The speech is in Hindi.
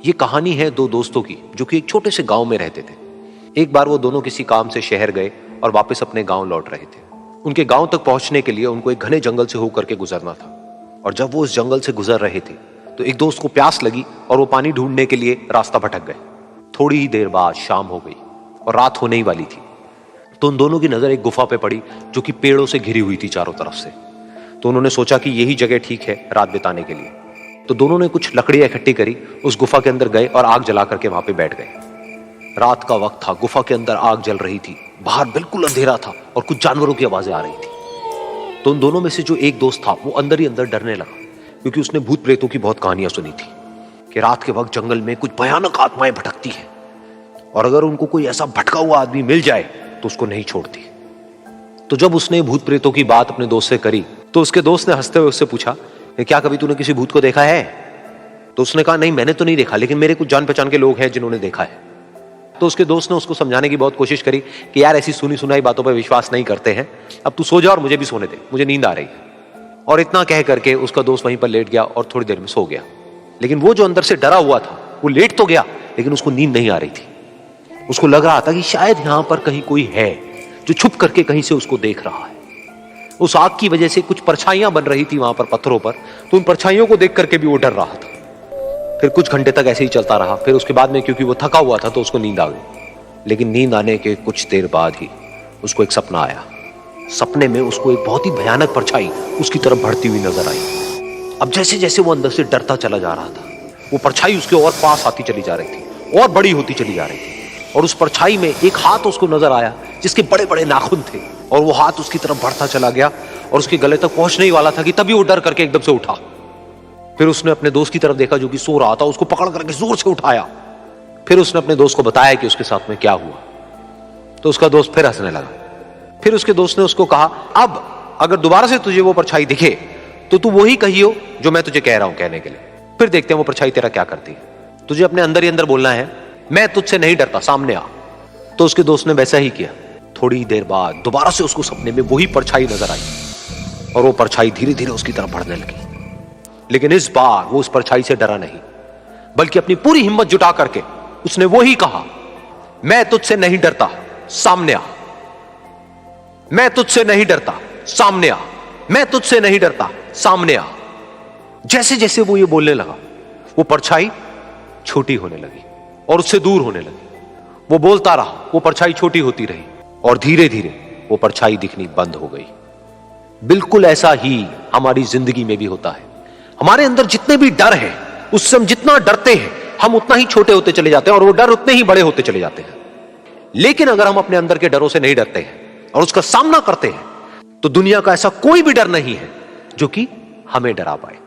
ये कहानी है दो दोस्तों की जो कि एक छोटे से गांव में रहते थे। एक बार वो दोनों किसी काम से शहर गए और वापस अपने गांव लौट रहे थे। उनके गांव तक पहुंचने के लिए उनको एक घने जंगल से होकर के गुजरना था। और जब वो उस जंगल से गुजर रहे थे तो एक दोस्त को प्यास लगी और वो पानी ढूंढने के लिए रास्ता भटक गए। थोड़ी ही देर बाद शाम हो गई और रात होने ही वाली थी। तो उन दोनों की नजर एक गुफा पे पड़ी जो कि पेड़ों से घिरी हुई थी चारों तरफ से। तो उन्होंने सोचा कि यही जगह ठीक है रात बिताने के लिए। तो दोनों ने कुछ लकड़ियां इकट्ठी करी, उस गुफा के अंदर गए और आग जला करके वहां पे बैठ गए। रात का वक्त था, गुफा के अंदर आग जल रही थी, बाहर बिल्कुल अंधेरा था और कुछ जानवरों की आवाजें आ रही थी। तो उन दोनों में से जो एक दोस्त था वो अंदर ही अंदर डरने लगा, क्योंकि उसने भूत प्रेतों की बहुत कहानियां सुनी थी कि रात के वक्त जंगल में कुछ भयानक आत्माएं भटकती हैं और अगर उनको कोई ऐसा भटका हुआ आदमी मिल जाए तो उसको नहीं छोड़ती। तो जब उसने भूत प्रेतों की बात अपने दोस्त से करी तो उसके दोस्त ने हंसते हुए उससे पूछा, क्या कभी तूने किसी भूत को देखा है? तो उसने कहा, नहीं मैंने तो नहीं देखा, लेकिन मेरे कुछ जान पहचान के लोग हैं जिन्होंने देखा है। तो उसके दोस्त ने उसको समझाने की बहुत कोशिश करी कि यार ऐसी सुनी सुनाई बातों पर विश्वास नहीं करते हैं, अब तू सो जा और मुझे भी सोने दे, मुझे नींद आ रही है। और इतना कह करके उसका दोस्त वहीं पर लेट गया और थोड़ी देर में सो गया। लेकिन वो जो अंदर से डरा हुआ था वो लेट तो गया, लेकिन उसको नींद नहीं आ रही थी। उसको लग रहा था कि शायद यहां पर कहीं कोई है जो छुप करके कहीं से उसको देख रहा है। उस आग की वजह से कुछ परछाइयां बन रही थी वहां पर पत्थरों पर, तो उन परछाइयों को देख करके भी वो डर रहा था। फिर कुछ घंटे तक ऐसे ही चलता रहा। फिर उसके बाद में क्योंकि वो थका हुआ था तो उसको नींद आ गई। लेकिन नींद आने के कुछ देर बाद ही उसको एक सपना आया। सपने में उसको एक बहुत ही भयानक परछाई उसकी तरफ बढ़ती हुई नजर आई। अब जैसे जैसे वो अंदर से डरता चला जा रहा था, वो परछाई उसके और पास आती चली जा रही थी और बड़ी होती चली जा रही थी। और उस परछाई में एक हाथ उसको नजर आया जिसके बड़े बड़े नाखून थे, और वो हाथ उसकी तरफ बढ़ता चला गया और उसके गले तक पहुंचने ही वाला था कि तभी वो डर करके एकदम से उठा। फिर उसने अपने दोस्त की तरफ देखा जो कि सो रहा था, उसको पकड़ करके जोर से उठाया। फिर उसने अपने दोस्त को बताया कि उसके साथ में क्या हुआ। तो उसका दोस्त फिर हंसने लगा। फिर उसके दोस्त ने उसको कहा, अब अगर दोबारा से तुझे वो परछाई दिखे तो तू वही कहियो जो मैं तुझे कह रहा हूं कहने के लिए, फिर देखते हैं वो परछाई तेरा क्या करती है। तुझे अपने अंदर ही अंदर बोलना है, मैं तुझसे नहीं डरता, सामने आ। तो उसके दोस्त ने वैसा ही किया। थोड़ी देर बाद दोबारा से उसको सपने में वही परछाई नजर आई और वो परछाई धीरे धीरे उसकी तरफ बढ़ने लगी। लेकिन इस बार वो उस परछाई से डरा नहीं, बल्कि अपनी पूरी हिम्मत जुटा करके उसने वही कहा, मैं तुझसे नहीं डरता, सामने आ। मैं तुझसे नहीं डरता, सामने आ। मैं तुझसे नहीं डरता, सामने आ। जैसे जैसे वो ये बोलने लगा वो परछाई छोटी होने लगी और उससे दूर होने लगी। वो बोलता रहा, वो परछाई छोटी होती रही और धीरे धीरे वो परछाई दिखनी बंद हो गई। बिल्कुल ऐसा ही हमारी जिंदगी में भी होता है। हमारे अंदर जितने भी डर है, उससे हम जितना डरते हैं हम उतना ही छोटे होते चले जाते हैं और वो डर उतने ही बड़े होते चले जाते हैं। लेकिन अगर हम अपने अंदर के डरों से नहीं डरते हैं और उसका सामना करते हैं तो दुनिया का ऐसा कोई भी डर नहीं है जो कि हमें डरा पाए।